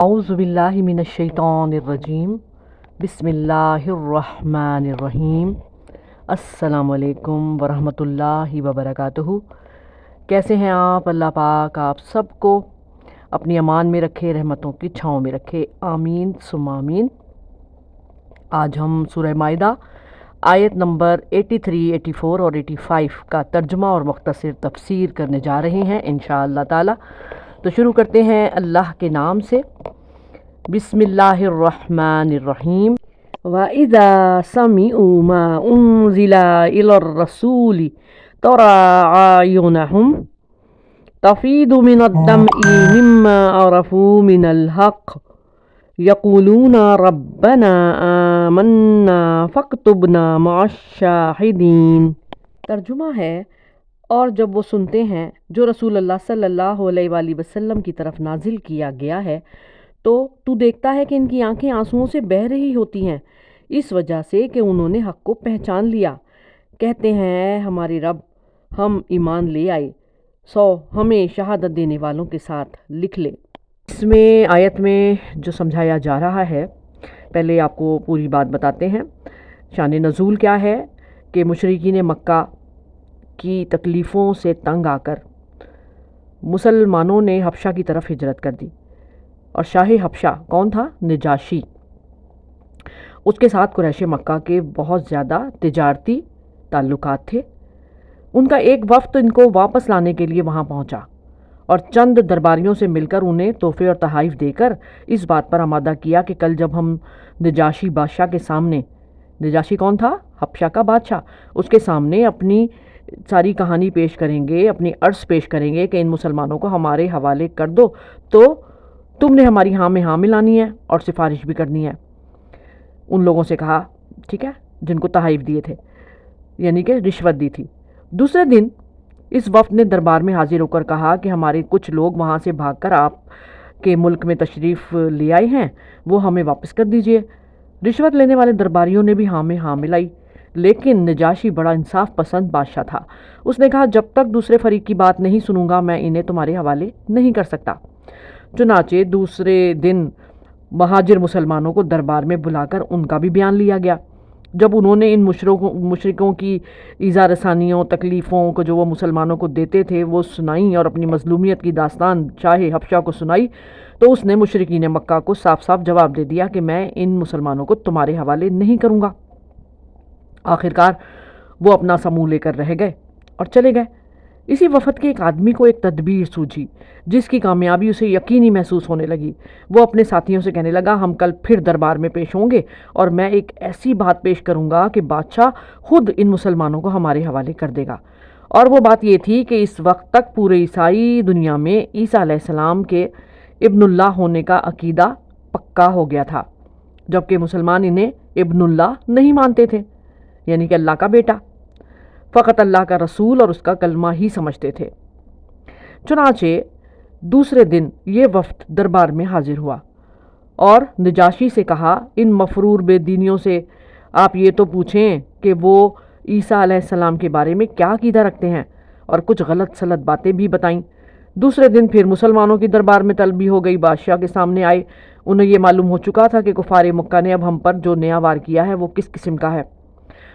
اعوذ باللہ من الشیطان الرجیم بسم اللہ الرحمن الرحیم السلام علیکم ورحمۃ اللہ وبرکاتہ۔ کیسے ہیں آپ؟ اللہ پاک آپ سب کو اپنی امان میں رکھے، رحمتوں کی چھاؤں میں رکھے، آمین ثم آمین۔ آج ہم سورہ مائدہ آیت نمبر 83، 84 اور 85 کا ترجمہ اور مختصر تفسیر کرنے جا رہے ہیں انشاءاللہ تعالی۔ تو شروع کرتے ہیں اللہ کے نام سے۔ بسم اللہ الرحمن الرحیم۔ وَإِذَا سَمِعُوا مَا أُنزِلَ إِلَى الرَّسُولِ تَرَىٰ أَعْيُنَهُمْ تَفِيضُ مِنَ الدَّمْعِ مِمَّا عَرَفُوا مِنَ الْحَقِّ يَقُولُونَ رَبَّنَا آمَنَّا فَاكْتُبْنَا مَعَ الشَّاهِدِينَ۔ ترجمہ ہے، اور جب وہ سنتے ہیں جو رسول اللہ صلی اللہ علیہ وآلہ وسلم کی طرف نازل کیا گیا ہے تو دیکھتا ہے کہ ان کی آنکھیں آنسوؤں سے بہہ رہی ہوتی ہیں، اس وجہ سے کہ انہوں نے حق کو پہچان لیا۔ کہتے ہیں ہمارے رب، ہم ایمان لے آئے، سو ہمیں شہادت دینے والوں کے ساتھ لکھ لے۔ اس میں آیت میں جو سمجھایا جا رہا ہے، پہلے آپ کو پوری بات بتاتے ہیں۔ شان نزول کیا ہے کہ مشرکین مکہ کی تکلیفوں سے تنگ آ کر مسلمانوں نے حبشہ کی طرف ہجرت کر دی، اور شاہ حبشہ کون تھا؟ نجاشی۔ اس کے ساتھ قریش مکہ کے بہت زیادہ تجارتی تعلقات تھے۔ ان کا ایک وفد ان کو واپس لانے کے لیے وہاں پہنچا اور چند درباریوں سے مل کر انہیں تحفے اور تحائف دے کر اس بات پر آمادہ کیا کہ کل جب ہم نجاشی بادشاہ کے سامنے، نجاشی کون تھا؟ حبشہ کا بادشاہ، اس کے سامنے اپنی ساری کہانی پیش کریں گے، اپنی عرض پیش کریں گے کہ ان مسلمانوں کو ہمارے حوالے کر دو تو تم نے ہماری ہاں میں ہاں ملانی ہے اور سفارش بھی کرنی ہے۔ ان لوگوں سے کہا، ٹھیک ہے، جن کو تحائف دیے تھے، یعنی کہ رشوت دی تھی۔ دوسرے دن اس وفد نے دربار میں حاضر ہو کر کہا کہ ہمارے کچھ لوگ وہاں سے بھاگ کر آپ کے ملک میں تشریف لے آئے ہیں، وہ ہمیں واپس کر دیجئے۔ رشوت لینے والے درباریوں نے بھی ہاں میں ہاں ملائی، لیکن نجاشی بڑا انصاف پسند بادشاہ تھا۔ اس نے کہا جب تک دوسرے فریق کی بات نہیں سنوں گا میں انہیں تمہارے حوالے نہیں کر سکتا۔ چنانچہ دوسرے دن مہاجر مسلمانوں کو دربار میں بلا کر ان کا بھی بیان لیا گیا۔ جب انہوں نے ان مشرکوں کی ایذا رسانیوں، تکلیفوں کو جو وہ مسلمانوں کو دیتے تھے وہ سنائیں اور اپنی مظلومیت کی داستان شاہ حبشہ کو سنائی، تو اس نے مشرکین مکہ کو صاف صاف جواب دے دیا کہ میں ان مسلمانوں کو تمہارے حوالے نہیں کروں گا۔ آخرکار وہ اپنا سموں لے کر رہ گئے اور چلے گئے۔ اسی وفد کے ایک آدمی کو ایک تدبیر سوجھی جس کی کامیابی اسے یقینی محسوس ہونے لگی۔ وہ اپنے ساتھیوں سے کہنے لگا، ہم کل پھر دربار میں پیش ہوں گے اور میں ایک ایسی بات پیش کروں گا کہ بادشاہ خود ان مسلمانوں کو ہمارے حوالے کر دے گا۔ اور وہ بات یہ تھی کہ اس وقت تک پورے عیسائی دنیا میں عیسیٰ علیہ السلام کے ابن اللہ ہونے کا عقیدہ پکا ہو گیا تھا، جبکہ مسلمان انہیں ابن اللہ نہیں مانتے تھے، یعنی کہ اللہ کا بیٹا، فقط اللہ کا رسول اور اس کا کلمہ ہی سمجھتے تھے۔ چنانچہ دوسرے دن یہ وفد دربار میں حاضر ہوا اور نجاشی سے کہا، ان مفرور بے دینیوں سے آپ یہ تو پوچھیں کہ وہ عیسیٰ علیہ السلام کے بارے میں کیا عقیدہ رکھتے ہیں، اور کچھ غلط سلط باتیں بھی بتائیں۔ دوسرے دن پھر مسلمانوں کی دربار میں طلبی ہو گئی، بادشاہ کے سامنے آئے۔ انہیں یہ معلوم ہو چکا تھا کہ کفار مکہ نے اب ہم پر جو نیا وار کیا ہے وہ کس قسم کا ہے۔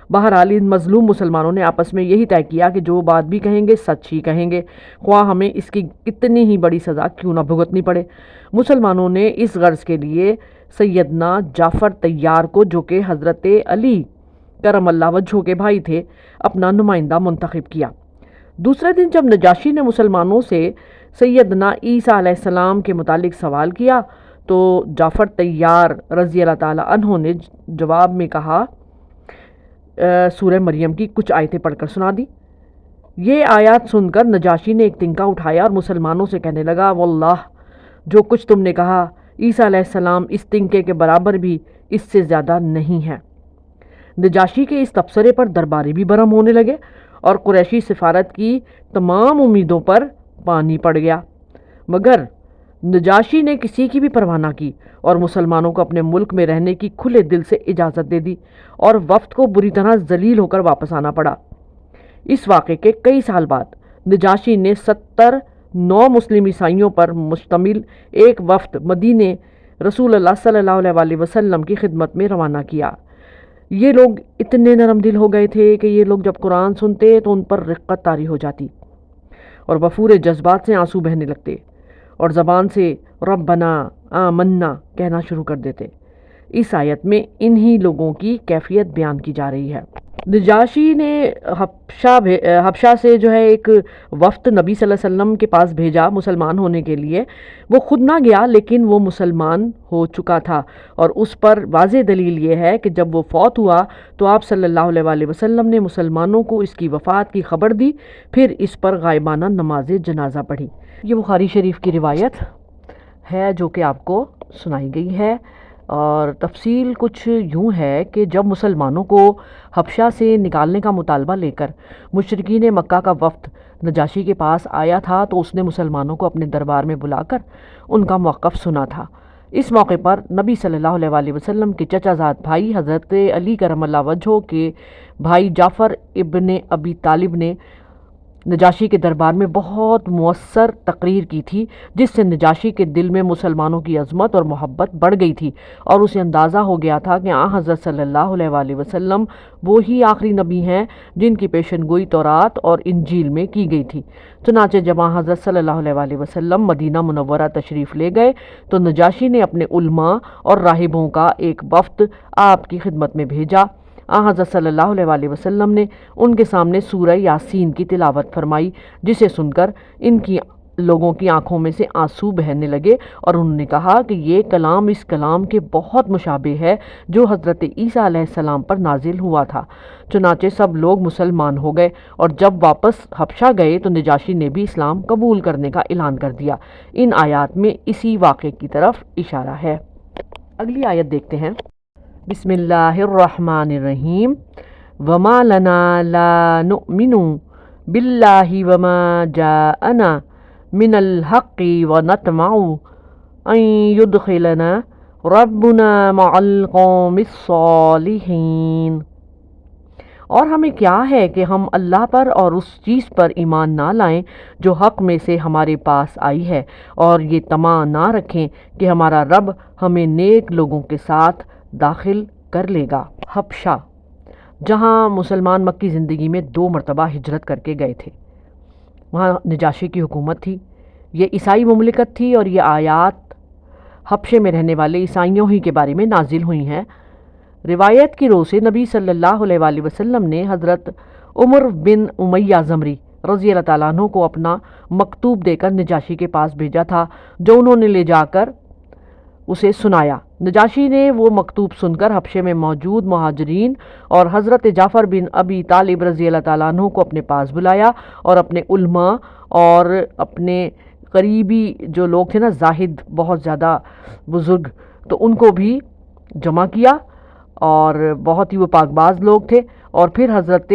بہرحال ان مظلوم مسلمانوں نے آپس میں یہی طے کیا کہ جو بات بھی کہیں گے سچ ہی کہیں گے، خواہ ہمیں اس کی کتنی ہی بڑی سزا کیوں نہ بھگتنی پڑے۔ مسلمانوں نے اس غرض کے لیے سیدنا جعفر طیار کو، جو کہ حضرت علی کرم اللہ وجہہ کے بھائی تھے، اپنا نمائندہ منتخب کیا۔ دوسرے دن جب نجاشی نے مسلمانوں سے سیدنا عیسیٰ علیہ السلام کے متعلق سوال کیا تو جعفر طیار رضی اللہ تعالی عنہ نے جواب میں کہا، سورہ مریم کی کچھ آیتیں پڑھ کر سنا دی۔ یہ آیات سن کر نجاشی نے ایک تنکا اٹھایا اور مسلمانوں سے کہنے لگا، واللہ جو کچھ تم نے کہا عیسیٰ علیہ السلام اس تنکے کے برابر بھی اس سے زیادہ نہیں ہے۔ نجاشی کے اس تبصرے پر درباری بھی برہم ہونے لگے اور قریشی سفارت کی تمام امیدوں پر پانی پڑ گیا، مگر نجاشی نے کسی کی بھی پرواہ نہ کی اور مسلمانوں کو اپنے ملک میں رہنے کی کھلے دل سے اجازت دے دی، اور وفد کو بری طرح ذلیل ہو کر واپس آنا پڑا۔ اس واقعے کے کئی سال بعد نجاشی نے 70 نو مسلم عیسائیوں پر مشتمل ایک وفد مدینے رسول اللہ صلی اللہ علیہ وسلم کی خدمت میں روانہ کیا۔ یہ لوگ اتنے نرم دل ہو گئے تھے کہ یہ لوگ جب قرآن سنتے تو ان پر رقت طاری ہو جاتی اور وفور جذبات سے آنسو بہنے لگتے اور زبان سے ربنا آمنا کہنا شروع کر دیتے۔ اس آیت میں انہی لوگوں کی کیفیت بیان کی جا رہی ہے۔ نجاشی نے حبشہ سے جو ہے ایک وفد نبی صلی اللہ علیہ وسلم کے پاس بھیجا مسلمان ہونے کے لیے۔ وہ خود نہ گیا لیکن وہ مسلمان ہو چکا تھا، اور اس پر واضح دلیل یہ ہے کہ جب وہ فوت ہوا تو آپ صلی اللہ علیہ وسلم نے مسلمانوں کو اس کی وفات کی خبر دی، پھر اس پر غائبانہ نماز جنازہ پڑھی۔ یہ بخاری شریف کی روایت ہے جو کہ آپ کو سنائی گئی ہے، اور تفصیل کچھ یوں ہے کہ جب مسلمانوں کو حبشہ سے نکالنے کا مطالبہ لے کر مشرکین مکہ کا وفد نجاشی کے پاس آیا تھا تو اس نے مسلمانوں کو اپنے دربار میں بلا کر ان کا موقف سنا تھا۔ اس موقع پر نبی صلی اللہ علیہ وسلم کے چچا زاد بھائی حضرت علی کرم اللہ وجہہ کے بھائی جعفر ابن ابی طالب نے نجاشی کے دربار میں بہت مؤثر تقریر کی تھی، جس سے نجاشی کے دل میں مسلمانوں کی عظمت اور محبت بڑھ گئی تھی، اور اسے اندازہ ہو گیا تھا کہ حضرت صلی اللہ علیہ وسلم وہی آخری نبی ہیں جن کی پیشن گوئی تورات اور انجیل میں کی گئی تھی۔ چنانچہ جب حضرت صلی اللہ علیہ وسلم مدینہ منورہ تشریف لے گئے تو نجاشی نے اپنے علماء اور راہبوں کا ایک وفد آپ کی خدمت میں بھیجا۔ حضرت صلی اللہ علیہ وسلم نے ان کے سامنے سورہ یاسین کی تلاوت فرمائی، جسے سن کر ان کی لوگوں کی آنکھوں میں سے آنسو بہنے لگے، اور انہوں نے کہا کہ یہ کلام اس کلام کے بہت مشابہ ہے جو حضرت عیسیٰ علیہ السلام پر نازل ہوا تھا۔ چنانچہ سب لوگ مسلمان ہو گئے، اور جب واپس حبشہ گئے تو نجاشی نے بھی اسلام قبول کرنے کا اعلان کر دیا۔ ان آیات میں اسی واقعے کی طرف اشارہ ہے۔ اگلی آیت دیکھتے ہیں۔ بسم اللہ الرحمن الرحیم۔ وما لنا لا نؤمن باللہ وما جاءنا من الحق ونطمع ان يدخلنا ربنا مع القوم الصالحین۔ اور ہمیں کیا ہے کہ ہم اللہ پر اور اس چیز پر ایمان نہ لائیں جو حق میں سے ہمارے پاس آئی ہے، اور یہ طمع نہ رکھیں کہ ہمارا رب ہمیں نیک لوگوں کے ساتھ داخل کر لے گا۔ حبشہ، جہاں مسلمان مکی زندگی میں 2 مرتبہ ہجرت کر کے گئے تھے، وہاں نجاشی کی حکومت تھی۔ یہ عیسائی مملکت تھی، اور یہ آیات حبشے میں رہنے والے عیسائیوں ہی کے بارے میں نازل ہوئی ہیں۔ روایت کی روح سے نبی صلی اللہ علیہ وسلم نے حضرت عمر بن امیہ زمری رضی اللہ تعالیٰ عنہ کو اپنا مکتوب دے کر نجاشی کے پاس بھیجا تھا، جو انہوں نے لے جا کر اسے سنایا۔ نجاشی نے وہ مکتوب سن کر حبشے میں موجود مہاجرین اور حضرت جعفر بن ابی طالب رضی اللہ تعالیٰ عنہ کو اپنے پاس بلایا، اور اپنے علماء اور اپنے قریبی جو لوگ تھے نا، زاہد بہت زیادہ بزرگ، تو ان کو بھی جمع کیا، اور بہت ہی وہ پاک باز لوگ تھے، اور پھر حضرت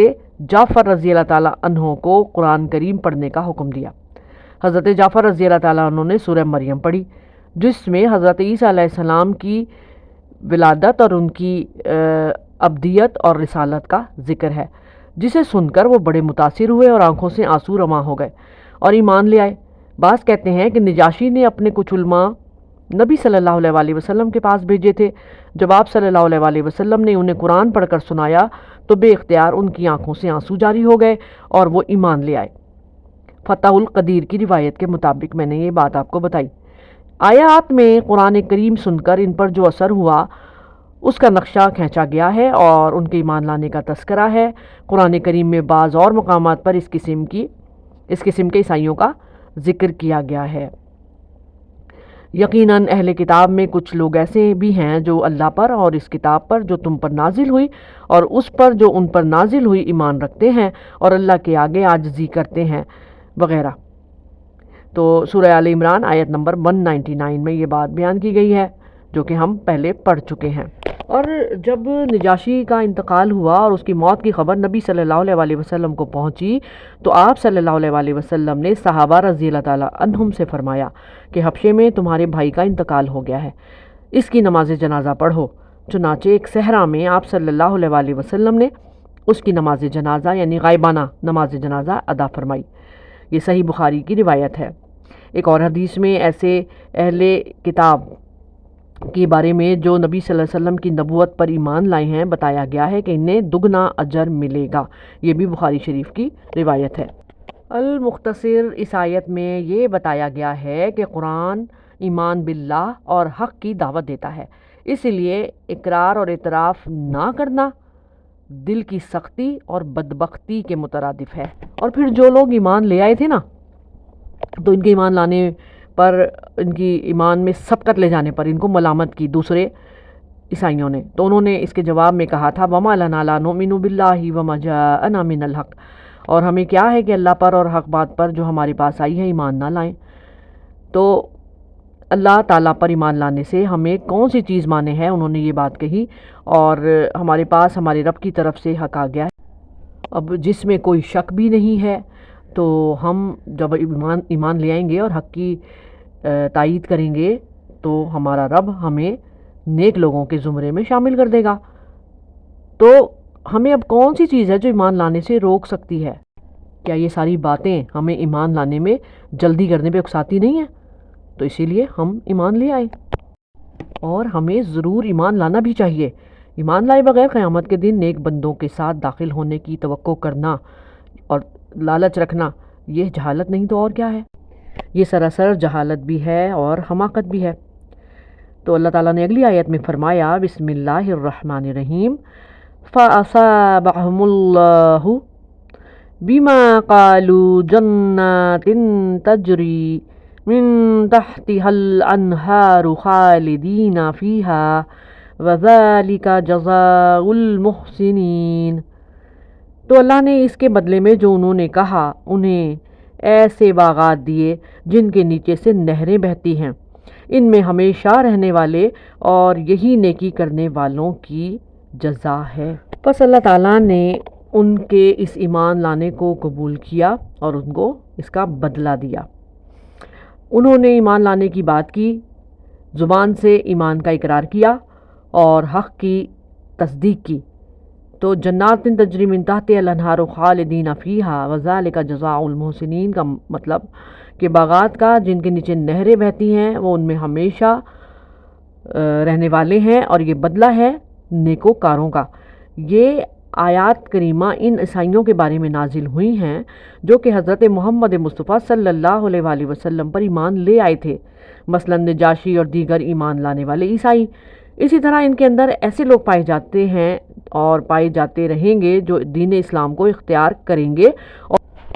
جعفر رضی اللہ تعالیٰ عنہ کو قرآن کریم پڑھنے کا حکم دیا۔ حضرت جعفر رضی اللہ تعالیٰ عنہ نے سورہ مریم پڑھی، جس میں حضرت عیسیٰ علیہ السلام کی ولادت اور ان کی ابدیت اور رسالت کا ذکر ہے، جسے سن کر وہ بڑے متاثر ہوئے اور آنکھوں سے آنسو رواں ہو گئے اور ایمان لے آئے۔ بعض کہتے ہیں کہ نجاشی نے اپنے کچھ علماء نبی صلی اللہ علیہ وسلم کے پاس بھیجے تھے۔ جب آپ صلی اللہ علیہ وسلم نے انہیں قرآن پڑھ کر سنایا تو بے اختیار ان کی آنکھوں سے آنسو جاری ہو گئے اور وہ ایمان لے آئے۔ فتح القدیر کی روایت کے مطابق میں نے یہ بات آپ کو بتائی۔ آیات میں قرآن کریم سن کر ان پر جو اثر ہوا اس کا نقشہ کھینچا گیا ہے اور ان کے ایمان لانے کا تذکرہ ہے۔ قرآن کریم میں بعض اور مقامات پر اس قسم کے عیسائیوں کا ذکر کیا گیا ہے۔ یقیناً اہل کتاب میں کچھ لوگ ایسے بھی ہیں جو اللہ پر اور اس کتاب پر جو تم پر نازل ہوئی اور اس پر جو ان پر نازل ہوئی ایمان رکھتے ہیں اور اللہ کے آگے عاجزی کرتے ہیں وغیرہ۔ تو سورہ آل عمران آیت نمبر 199 میں یہ بات بیان کی گئی ہے جو کہ ہم پہلے پڑھ چکے ہیں۔ اور جب نجاشی کا انتقال ہوا اور اس کی موت کی خبر نبی صلی اللہ علیہ وسلم کو پہنچی تو آپ صلی اللہ علیہ وسلم نے صحابہ رضی اللہ تعالیٰ عنہم سے فرمایا کہ حبشے میں تمہارے بھائی کا انتقال ہو گیا ہے، اس کی نماز جنازہ پڑھو۔ چنانچہ ایک صحرا میں آپ صلی اللہ علیہ وسلم نے اس کی نماز جنازہ یعنی غائبانہ نماز جنازہ ادا فرمائی۔ یہ صحیح بخاری کی روایت ہے۔ ایک اور حدیث میں ایسے اہل کتاب کے بارے میں جو نبی صلی اللہ علیہ وسلم کی نبوت پر ایمان لائے ہیں بتایا گیا ہے کہ انہیں دگنا اجر ملے گا۔ یہ بھی بخاری شریف کی روایت ہے۔ المختصر، اس آیت میں یہ بتایا گیا ہے کہ قرآن ایمان باللہ اور حق کی دعوت دیتا ہے، اس لیے اقرار اور اعتراف نہ کرنا دل کی سختی اور بدبختی کے مترادف ہے۔ اور پھر جو لوگ ایمان لے آئے تھے نا، تو ان کے ایمان لانے پر، ان کی ایمان میں سبقت لے جانے پر ان کو ملامت کی دوسرے عیسائیوں نے، تو انہوں نے اس کے جواب میں کہا تھا وَمَا لَنَا لَا نُؤْمِنُ بِاللَّهِ وَمَا جَاءَنَا مِنَ الْحَقِّ، اور ہمیں کیا ہے کہ اللہ پر اور حق بات پر جو ہمارے پاس آئی ہے ایمان نہ لائیں۔ تو اللہ تعالیٰ پر ایمان لانے سے ہمیں کون سی چیز مانے ہے، انہوں نے یہ بات کہی، اور ہمارے پاس ہمارے رب کی طرف سے حق آ گیا ہے، اب جس میں کوئی شک بھی نہیں ہے۔ تو ہم جب ایمان لے آئیں گے اور حق کی تائید کریں گے تو ہمارا رب ہمیں نیک لوگوں کے زمرے میں شامل کر دے گا۔ تو ہمیں اب کون سی چیز ہے جو ایمان لانے سے روک سکتی ہے؟ کیا یہ ساری باتیں ہمیں ایمان لانے میں جلدی کرنے پہ اکساتی نہیں ہیں؟ تو اسی لیے ہم ایمان لے آئے، اور ہمیں ضرور ایمان لانا بھی چاہیے۔ ایمان لائے بغیر قیامت کے دن نیک بندوں کے ساتھ داخل ہونے کی توقع کرنا اور لالچ رکھنا، یہ جہالت نہیں تو اور کیا ہے؟ یہ سراسر جہالت بھی ہے اور حماقت بھی ہے۔ تو اللہ تعالیٰ نے اگلی آیت میں فرمایا بسم اللہ الرحمن الرحیم فَأَصَابَهُمُ اللَّهُ بِمَا قَالُوا جَنَّاتٍ تَجْرِي مِن تَحْتِهَا الْأَنْهَارُ خَالِدِينَ فِيهَا وَذَلِكَ جَزَاءُ الْمُحْسِنِينَ۔ تو اللہ نے اس کے بدلے میں جو انہوں نے کہا، انہیں ایسے باغات دیے جن کے نیچے سے نہریں بہتی ہیں، ان میں ہمیشہ رہنے والے، اور یہی نیکی کرنے والوں کی جزا ہے۔ پس اللہ تعالیٰ نے ان کے اس ایمان لانے کو قبول کیا اور ان کو اس کا بدلہ دیا۔ انہوں نے ایمان لانے کی بات کی، زبان سے ایمان کا اقرار کیا اور حق کی تصدیق کی، تو جنات تجری من تحتہا الانہار خالدین فیہا وذالک جزاء المحسنین کا مطلب کہ باغات کا جن کے نیچے نہریں بہتی ہیں وہ ان میں ہمیشہ رہنے والے ہیں، اور یہ بدلہ ہے نیکوکاروں کا۔ یہ آیات کریمہ ان عیسائیوں کے بارے میں نازل ہوئی ہیں جو کہ حضرت محمد مصطفیٰ صلی اللہ علیہ وآلہ وسلم پر ایمان لے آئے تھے، مثلا نجاشی اور دیگر ایمان لانے والے عیسائی۔ اسی طرح ان کے اندر ایسے لوگ پائے جاتے ہیں اور پائے جاتے رہیں گے جو دین اسلام کو اختیار کریں گے،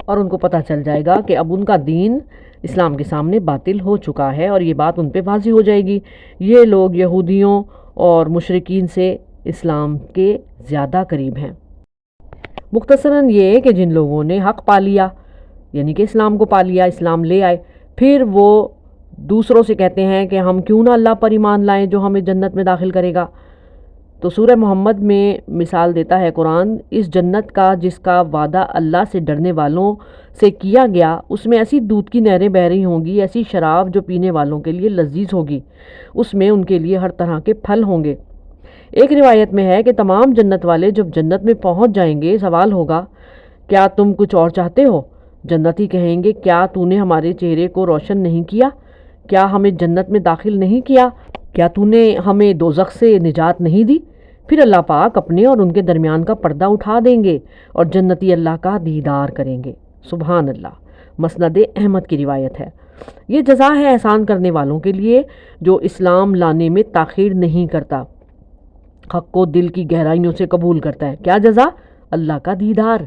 اور ان کو پتہ چل جائے گا کہ اب ان کا دین اسلام کے سامنے باطل ہو چکا ہے، اور یہ بات ان پہ واضح ہو جائے گی۔ یہ لوگ یہودیوں اور مشرکین سے اسلام کے زیادہ قریب ہیں۔ مختصراً یہ کہ جن لوگوں نے حق پا لیا، یعنی کہ اسلام کو پا لیا، اسلام لے آئے، پھر وہ دوسروں سے کہتے ہیں کہ ہم کیوں نہ اللہ پر ایمان لائیں جو ہمیں جنت میں داخل کرے گا۔ تو سورہ محمد میں مثال دیتا ہے قرآن اس جنت کا جس کا وعدہ اللہ سے ڈرنے والوں سے کیا گیا، اس میں ایسی دودھ کی نہریں بہہ رہی ہوں گی، ایسی شراب جو پینے والوں کے لیے لذیذ ہوگی، اس میں ان کے لیے ہر طرح کے پھل ہوں گے۔ ایک روایت میں ہے کہ تمام جنت والے جب جنت میں پہنچ جائیں گے، سوال ہوگا کیا تم کچھ اور چاہتے ہو؟ جنتی کہیں گے کیا تو نے ہمارے چہرے کو روشن نہیں کیا؟ کیا ہمیں جنت میں داخل نہیں کیا؟ کیا تو نے ہمیں دوزخ سے نجات نہیں دی؟ پھر اللہ پاک اپنے اور ان کے درمیان کا پردہ اٹھا دیں گے اور جنتی اللہ کا دیدار کریں گے۔ سبحان اللہ۔ مسند احمد کی روایت ہے۔ یہ جزا ہے احسان کرنے والوں کے لیے جو اسلام لانے میں تاخیر نہیں کرتا، حق کو دل کی گہرائیوں سے قبول کرتا ہے۔ کیا جزا؟ اللہ کا دیدار،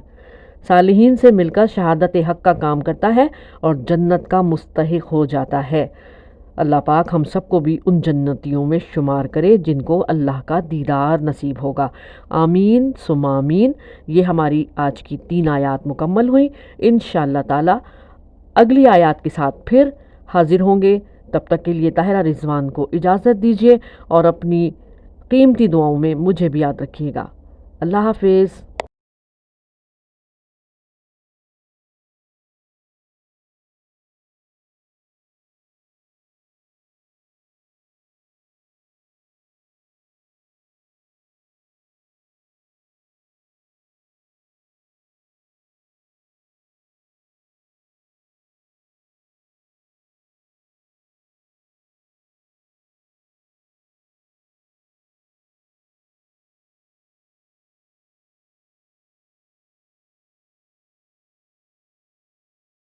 صالحین سے مل کر شہادت حق کا کام کرتا ہے اور جنت کا مستحق ہو جاتا ہے۔ اللہ پاک ہم سب کو بھی ان جنتیوں میں شمار کرے جن کو اللہ کا دیدار نصیب ہوگا۔ آمین ثم آمین۔ یہ ہماری آج کی 3 آیات مکمل ہوئی۔ انشاءاللہ تعالی اگلی آیات کے ساتھ پھر حاضر ہوں گے۔ تب تک کے لیے طاہرہ رضوان کو اجازت دیجیے اور اپنی قیمتی دعاؤں میں مجھے بھی یاد رکھیے گا۔ اللہ حافظ۔